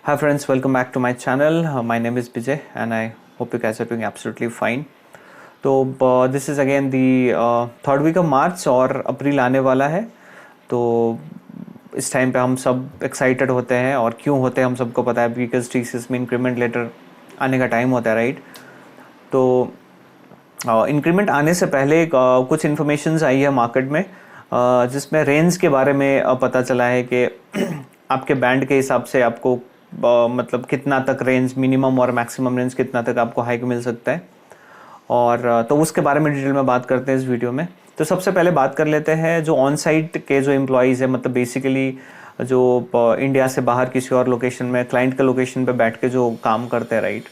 Hi friends, welcome back to my channel. My name is Vijay and I hope you guys are doing absolutely fine. तो this is again the third week of March और April आने वाला है। तो इस time पे हम सब एक्साइटेड होते हैं और क्यों होते हैं हम सबको पता है, बिकॉज टीसीएस में इंक्रीमेंट लेटर आने का टाइम होता है, राइट। तो इंक्रीमेंट आने से पहले कुछ इन्फॉर्मेशंस आई है मार्केट में, जिसमें रेंज के बारे में पता चला है कि आपके बैंड के हिसाब से आपको मतलब कितना तक रेंज, मिनिमम और मैक्सिमम रेंज कितना तक आपको हाइक मिल सकता है। और तो उसके बारे में डिटेल में बात करते हैं इस वीडियो में। तो सबसे पहले बात कर लेते हैं जो ऑन साइट के जो एम्प्लॉयज़ है, मतलब बेसिकली जो इंडिया से बाहर किसी और लोकेशन में क्लाइंट के लोकेशन पे बैठ के जो काम करते हैं, राइट,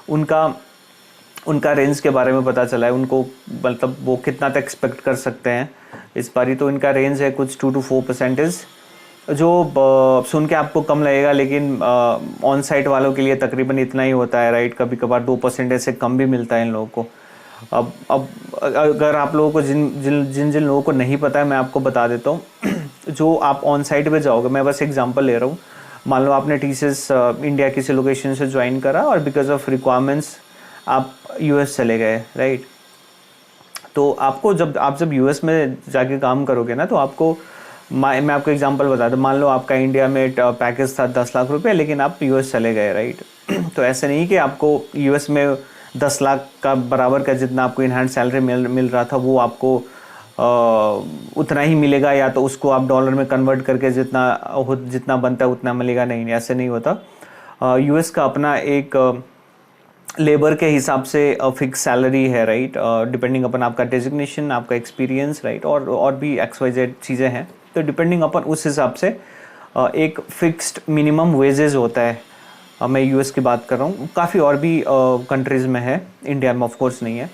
उनका रेंज के बारे में पता चला है। उनको मतलब वो कितना तक एक्सपेक्ट कर सकते हैं इस बारी। तो इनका रेंज है कुछ 2 to 4%, जो सुन के आपको कम लगेगा, लेकिन ऑन साइट वालों के लिए तकरीबन इतना ही होता है, राइट। कभी कभार 2% से कम भी मिलता है इन लोगों को। अब अगर आप लोगों को जिन लोगों को नहीं पता है, मैं आपको बता देता हूँ। जो आप ऑन साइट पे जाओगे, मैं बस एग्जांपल ले रहा हूँ। मान लो आपने टीसीएस इंडिया किसी लोकेशन से ज्वाइन करा और बिकॉज ऑफ रिक्वायरमेंट्स आप यूएस चले गए, राइट। तो आपको जब यूएस में जाके काम करोगे ना, तो आपको मैं आपको एग्जांपल बता दूं। मान लो आपका इंडिया में पैकेज था 10 लाख रुपए, लेकिन आप यूएस चले गए, राइट। तो ऐसे नहीं कि आपको यूएस में 10 लाख का बराबर का जितना आपको इनहैंड सैलरी मिल रहा था वो आपको उतना ही मिलेगा, या तो उसको आप डॉलर में कन्वर्ट करके जितना बनता है उतना मिलेगा। नहीं, ऐसे नहीं होता। यूएस का अपना एक लेबर के हिसाब से फिक्स सैलरी है, राइट, डिपेंडिंग अपन आपका डेजिग्नेशन, आपका एक्सपीरियंस, राइट, और भी XYZ चीज़ें हैं। तो डिपेंडिंग अपन उस हिसाब से एक फिक्स्ड मिनिमम वेजेस होता है। मैं यूएस की बात कर रहा हूँ, काफ़ी और भी कंट्रीज़ में है, इंडिया में ऑफ कोर्स नहीं है।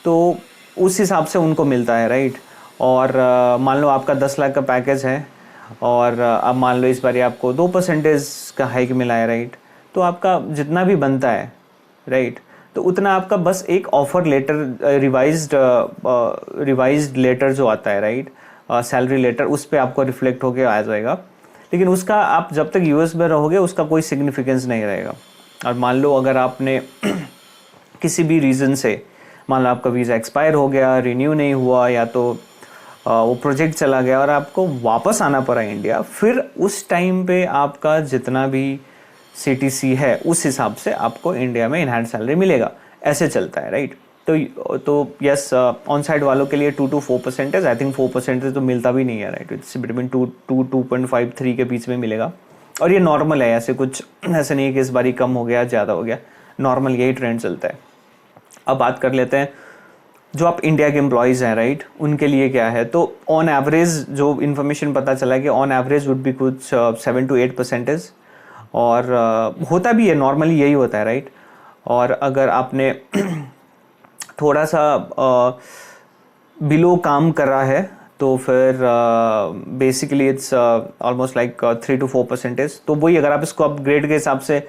तो उस हिसाब से उनको मिलता है, राइट। और मान लो आपका 10 लाख का पैकेज है और अब मान लो इस बार आपको 2% का हाइक मिला है, राइट। तो आपका जितना भी बनता है, राइट, तो उतना आपका बस एक ऑफर लेटर, रिवाइज्ड लेटर जो आता है, राइट, सैलरी लेटर, उस पर आपको रिफ्लेक्ट होके आ जाएगा। लेकिन उसका आप जब तक यूएस में रहोगे उसका कोई सिग्निफिकेंस नहीं रहेगा। और मान लो अगर आपने किसी भी रीज़न से, मान लो आपका वीज़ा एक्सपायर हो गया, रिन्यू नहीं हुआ, या तो वो प्रोजेक्ट चला गया और आपको वापस आना पड़ा इंडिया, फिर उस टाइम पे आपका जितना भी CTC है उस हिसाब से आपको इंडिया में इनहैंड सैलरी मिलेगा। ऐसे चलता है, राइट। तो यस, ऑन साइड वालों के लिए 2 to 4%, आई थिंक 4% तो मिलता भी नहीं है, राइट। इट्स बिटवीन 2.5 3 के बीच में मिलेगा। और ये नॉर्मल है, ऐसे कुछ ऐसे नहीं है कि इस बारी कम हो गया, ज़्यादा हो गया, नॉर्मल यही ट्रेंड चलता है। अब बात कर लेते हैं जो आप इंडिया के एम्प्लॉयज़ हैं, राइट, उनके लिए क्या है। तो ऑन एवरेज जो इन्फॉर्मेशन पता चला कि ऑन एवरेज वुड बी कुछ 7 to 8%, और होता भी है, नॉर्मली यही होता है, राइट। और अगर आपने थोड़ा सा बिलो काम करा है तो फिर basically it's almost like 3 to 4%। तो वही अगर आप इसको अपग्रेड के हिसाब से,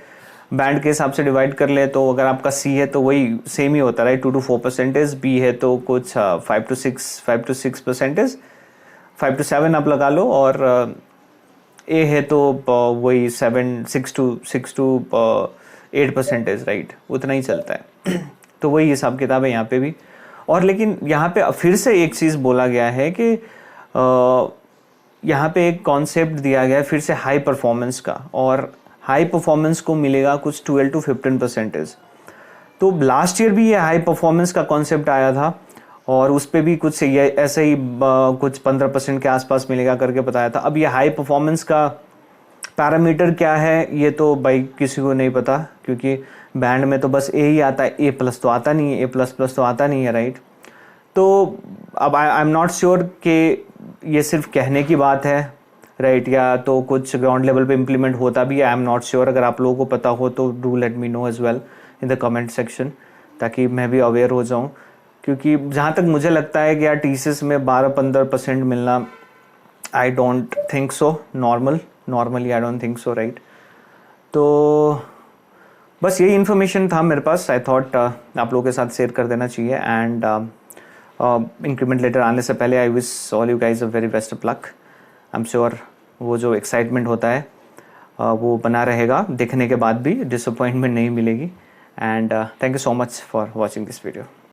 बैंड के हिसाब से डिवाइड कर ले, तो अगर आपका C है तो वही सेम ही होता है, राइट, 2 to 4%। B है तो कुछ 5 to 6%, 5 to 7 आप लगा लो, और A है तो वही 6 to 8%, राइट, उतना ही चलता है। तो वही हिसाब किताब है यहाँ पे भी। और लेकिन यहाँ पे फिर से एक चीज़ बोला गया है कि यहाँ पे एक कॉन्सेप्ट दिया गया है फिर से हाई परफॉर्मेंस का, और हाई परफॉर्मेंस को मिलेगा कुछ 12 to 15%। तो लास्ट ईयर भी ये हाई परफॉर्मेंस का कॉन्सेप्ट आया था और उस पर भी कुछ ये ऐसे ही कुछ 15% के आसपास मिलेगा करके बताया था। अब ये हाई परफॉर्मेंस का पैरामीटर क्या है ये तो भाई किसी को नहीं पता, क्योंकि बैंड में तो बस A ही आता है, A+ तो आता नहीं है, A++ तो आता नहीं है, राइट। तो अब आई एम नॉट श्योर कि ये सिर्फ कहने की बात है, राइट, या तो कुछ ग्राउंड लेवल पे इम्प्लीमेंट होता भी है। I am not sure. अगर आप लोगों को पता हो तो do let me know as well in the comment section, ताकि मैं भी अवेयर हो जाऊँ। क्योंकि जहाँ तक मुझे लगता है कि यार टीसीएस में 12-15% मिलना, I don't think so, normally I don't think so, right. तो बस यही इन्फॉर्मेशन था मेरे पास, आई थॉट आप लोगों के साथ शेयर कर देना चाहिए। एंड इंक्रीमेंट लेटर आने से पहले I wish all you guys a very best of luck. I am sure वो जो एक्साइटमेंट होता है वो बना रहेगा, देखने के बाद भी डिसअपॉइंटमेंट नहीं मिलेगी। And thank you so much for watching this video.